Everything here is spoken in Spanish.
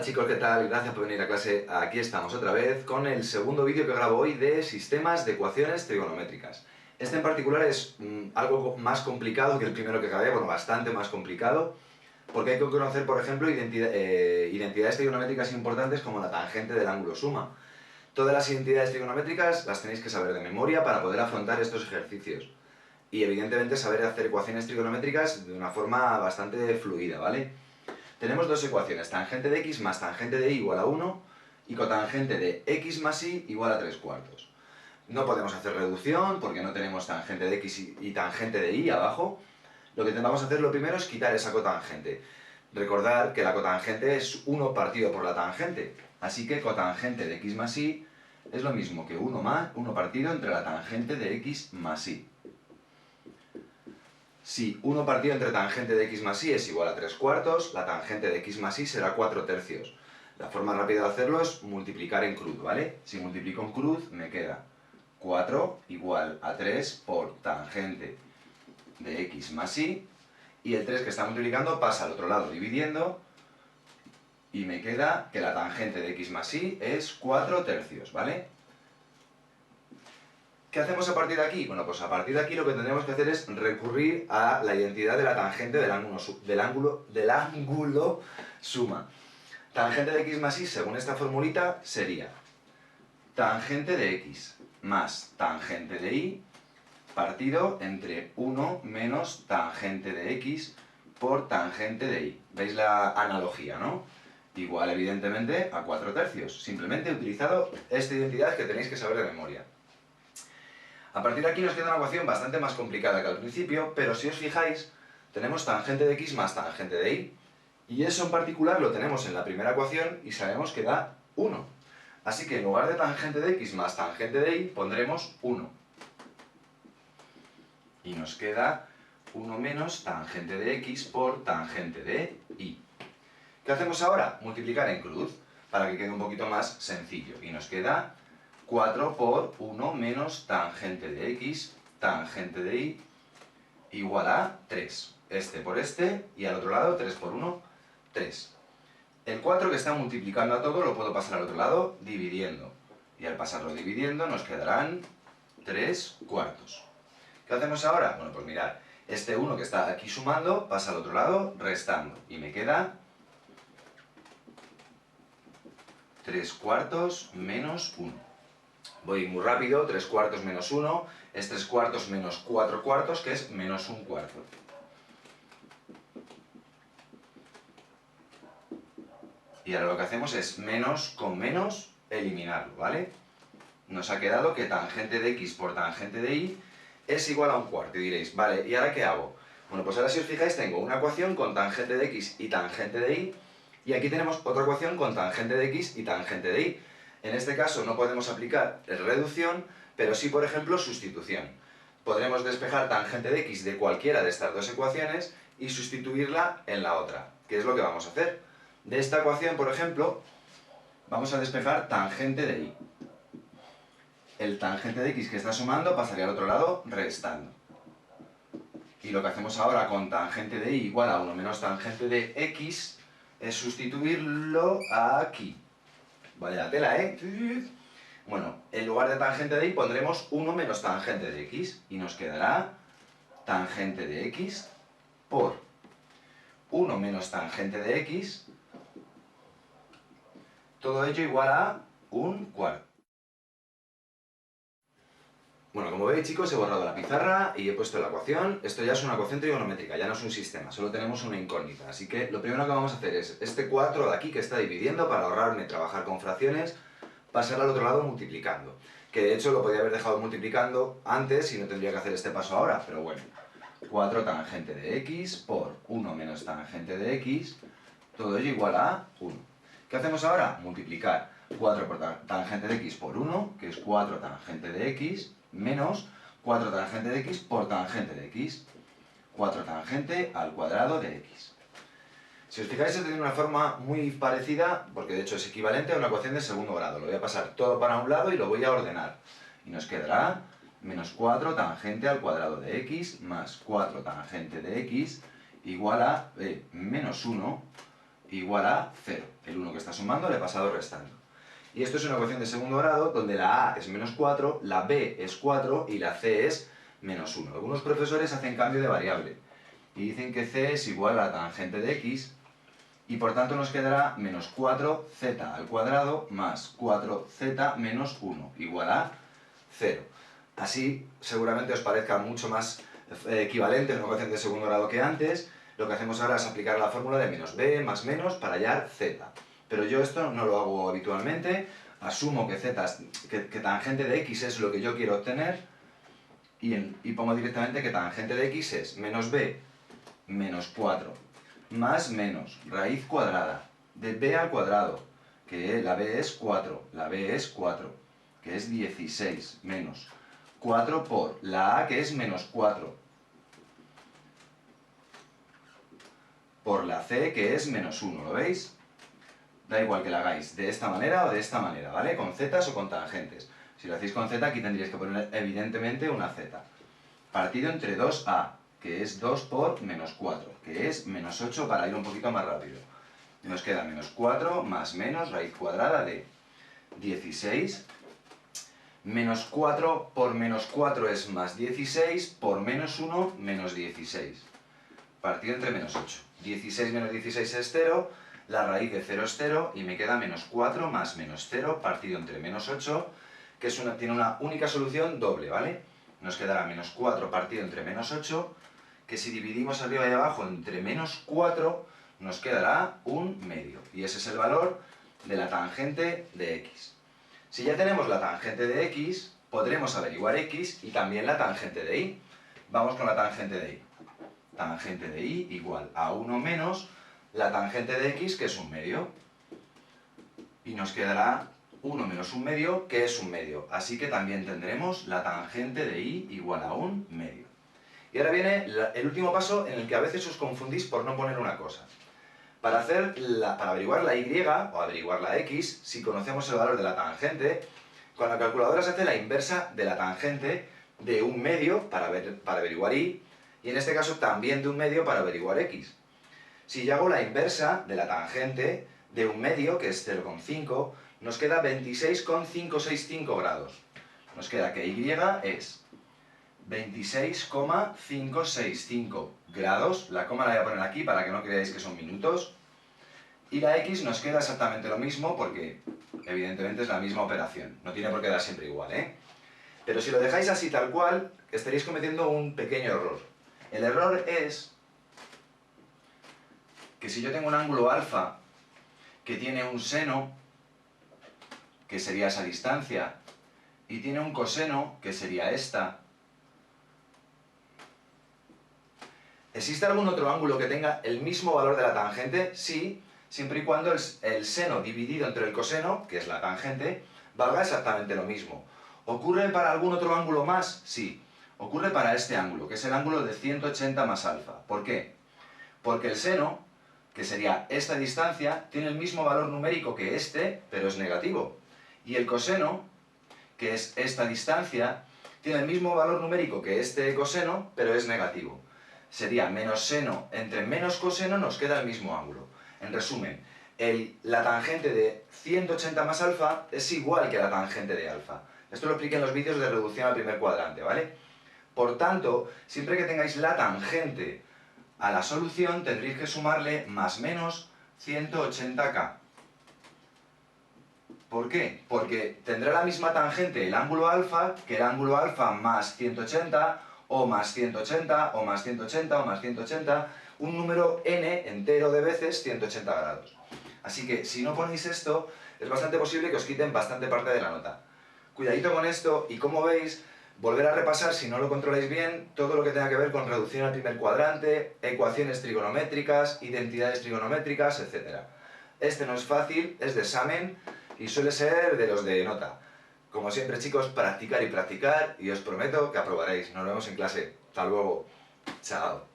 Hola chicos, ¿qué tal? Gracias por venir a clase. Aquí estamos otra vez con el segundo vídeo que grabo hoy de sistemas de ecuaciones trigonométricas. Este en particular es algo más complicado que el primero que grabé, bueno, bastante más complicado, porque hay que conocer, por ejemplo, identidades trigonométricas importantes como la tangente del ángulo suma. Todas las identidades trigonométricas las tenéis que saber de memoria para poder afrontar estos ejercicios. Y evidentemente saber hacer ecuaciones trigonométricas de una forma bastante fluida, ¿vale? Tenemos dos ecuaciones, tangente de x más tangente de y igual a 1 y cotangente de x más y igual a 3/4. No podemos hacer reducción porque no tenemos tangente de x y tangente de y abajo. Lo que vamos a hacer lo primero es quitar esa cotangente. Recordar que la cotangente es 1 partido por la tangente, así que cotangente de x más y es lo mismo que 1 partido entre la tangente de x más y. Si 1 partido entre tangente de x más y es igual a 3/4, la tangente de x más y será 4/3. La forma rápida de hacerlo es multiplicar en cruz, ¿vale? Si multiplico en cruz me queda 4 igual a 3 por tangente de x más y, y el 3 que está multiplicando pasa al otro lado dividiendo, y me queda que la tangente de x más y es 4/3, ¿vale? ¿Qué hacemos a partir de aquí? Bueno, pues a partir de aquí lo que tendremos que hacer es recurrir a la identidad de la tangente del ángulo suma. Tangente de x más y, según esta formulita, sería tangente de x más tangente de y partido entre 1 menos tangente de x por tangente de y. ¿Veis la analogía, no? Igual, evidentemente, a 4/3. Simplemente he utilizado esta identidad que tenéis que saber de memoria. A partir de aquí nos queda una ecuación bastante más complicada que al principio, pero si os fijáis, tenemos tangente de x más tangente de y, y eso en particular lo tenemos en la primera ecuación y sabemos que da 1. Así que en lugar de tangente de x más tangente de y, pondremos 1. Y nos queda 1 menos tangente de x por tangente de y. ¿Qué hacemos ahora? Multiplicar en cruz, para que quede un poquito más sencillo. Y nos queda 4 por 1 menos tangente de x, tangente de y, igual a 3. Este por este, y al otro lado, 3 por 1, 3. El 4 que está multiplicando a todo lo puedo pasar al otro lado dividiendo. Y al pasarlo dividiendo nos quedarán 3/4. ¿Qué hacemos ahora? Bueno, pues mirad, este 1 que está aquí sumando pasa al otro lado restando. Y me queda 3/4 menos 1. Voy muy rápido, 3/4 menos 1 es 3/4 menos 4/4, que es menos 1/4. Y ahora lo que hacemos es menos con menos eliminarlo, ¿vale? Nos ha quedado que tangente de x por tangente de y es igual a 1/4. Y diréis, vale, ¿y ahora qué hago? Bueno, pues ahora si os fijáis tengo una ecuación con tangente de x y tangente de y, y aquí tenemos otra ecuación con tangente de x y tangente de y. En este caso no podemos aplicar reducción, pero sí, por ejemplo, sustitución. Podremos despejar tangente de x de cualquiera de estas dos ecuaciones y sustituirla en la otra. ¿Qué es lo que vamos a hacer? De esta ecuación, por ejemplo, vamos a despejar tangente de y. El tangente de x que está sumando pasaría al otro lado restando. Y lo que hacemos ahora con tangente de y igual a 1 menos tangente de x es sustituirlo aquí. Vaya tela, ¿eh? Bueno, en lugar de tangente de y pondremos 1 menos tangente de x y nos quedará tangente de x por 1 menos tangente de x, todo ello igual a 1/4. Bueno, como veis chicos, he borrado la pizarra y he puesto la ecuación. Esto ya es una ecuación trigonométrica, ya no es un sistema, solo tenemos una incógnita. Así que lo primero que vamos a hacer es este 4 de aquí que está dividiendo, para ahorrarme trabajar con fracciones, pasar al otro lado multiplicando. Que de hecho lo podría haber dejado multiplicando antes y no tendría que hacer este paso ahora, pero bueno. 4 tangente de x por 1 menos tangente de x, todo ello igual a 1. ¿Qué hacemos ahora? Multiplicar 4 por tangente de x por 1, que es 4 tangente de x, menos 4 tangente de x por tangente de x, 4 tangente al cuadrado de x. Si os fijáis, esto tiene una forma muy parecida, porque de hecho es equivalente a una ecuación de segundo grado. Lo voy a pasar todo para un lado y lo voy a ordenar. Y nos quedará menos 4 tangente al cuadrado de x más 4 tangente de x igual a menos 1 igual a 0. El 1 que está sumando le he pasado restando. Y esto es una ecuación de segundo grado donde la A es menos 4, la B es 4 y la C es menos 1. Algunos profesores hacen cambio de variable y dicen que C es igual a la tangente de X y por tanto nos quedará menos 4z al cuadrado más 4z menos 1 igual a 0. Así seguramente os parezca mucho más equivalente en una ecuación de segundo grado que antes. Lo que hacemos ahora es aplicar la fórmula de menos b más menos para hallar z. Pero yo esto no lo hago habitualmente, asumo que que tangente de x es lo que yo quiero obtener y pongo directamente que tangente de x es menos b menos 4 más menos raíz cuadrada de b al cuadrado, que la b es 4, la b es 4, que es 16 menos 4 por la a que es menos 4 por la c que es menos 1, ¿lo veis? Da igual que la hagáis de esta manera o de esta manera, ¿vale? Con zetas o con tangentes. Si lo hacéis con z, aquí tendríais que poner evidentemente una z. Partido entre 2a, que es 2 por menos 4, que es menos 8 para ir un poquito más rápido. Nos queda menos 4 más menos raíz cuadrada de 16. Menos 4 por menos 4 es más 16, por menos 1 menos 16. Partido entre menos 8. 16 menos 16 es 0. La raíz de 0 es 0 y me queda menos 4 más menos 0 partido entre menos 8, que tiene una única solución doble, ¿vale? Nos quedará menos 4 partido entre menos 8, que si dividimos arriba y abajo entre menos 4, nos quedará un medio. Y ese es el valor de la tangente de x. Si ya tenemos la tangente de x, podremos averiguar x y también la tangente de y. Vamos con la tangente de y. Tangente de y igual a 1 menos la tangente de x, que es un medio. Y nos quedará 1 menos un medio, que es un medio. Así que también tendremos la tangente de y igual a un medio. Y ahora viene el último paso en el que a veces os confundís por no poner una cosa. Para averiguar la y o averiguar la x, si conocemos el valor de la tangente, con la calculadora se hace la inversa de la tangente de un medio para averiguar y en este caso también de un medio para averiguar x. Si yo hago la inversa de la tangente de un medio, que es 0,5, nos queda 26,565 grados. Nos queda que y es 26,565 grados. La coma la voy a poner aquí para que no creáis que son minutos. Y la x nos queda exactamente lo mismo porque, evidentemente, es la misma operación. No tiene por qué dar siempre igual, ¿eh? Pero si lo dejáis así tal cual, estaréis cometiendo un pequeño error. El error es que si yo tengo un ángulo alfa que tiene un seno, que sería esa distancia, y tiene un coseno, que sería esta, ¿existe algún otro ángulo que tenga el mismo valor de la tangente? Sí, siempre y cuando el seno dividido entre el coseno, que es la tangente, valga exactamente lo mismo. ¿Ocurre para algún otro ángulo más? Sí. Ocurre para este ángulo, que es el ángulo de 180 más alfa. ¿Por qué? Porque el seno, que sería esta distancia, tiene el mismo valor numérico que este, pero es negativo. Y el coseno, que es esta distancia, tiene el mismo valor numérico que este coseno, pero es negativo. Sería menos seno entre menos coseno, nos queda el mismo ángulo. En resumen, la tangente de 180 más alfa es igual que la tangente de alfa. Esto lo expliqué en los vídeos de reducción al primer cuadrante, ¿vale? Por tanto, siempre que tengáis la tangente a la solución, tendréis que sumarle más menos 180K. ¿Por qué? Porque tendrá la misma tangente el ángulo alfa que el ángulo alfa más 180, o más 180, o más 180, o más 180, un número n entero de veces 180 grados. Así que si no ponéis esto, es bastante posible que os quiten bastante parte de la nota. Cuidadito con esto y como veis, volver a repasar, si no lo controláis bien, todo lo que tenga que ver con reducción al primer cuadrante, ecuaciones trigonométricas, identidades trigonométricas, etc. Este no es fácil, es de examen y suele ser de los de nota. Como siempre, chicos, practicar y practicar y os prometo que aprobaréis. Nos vemos en clase. Hasta luego. Chao.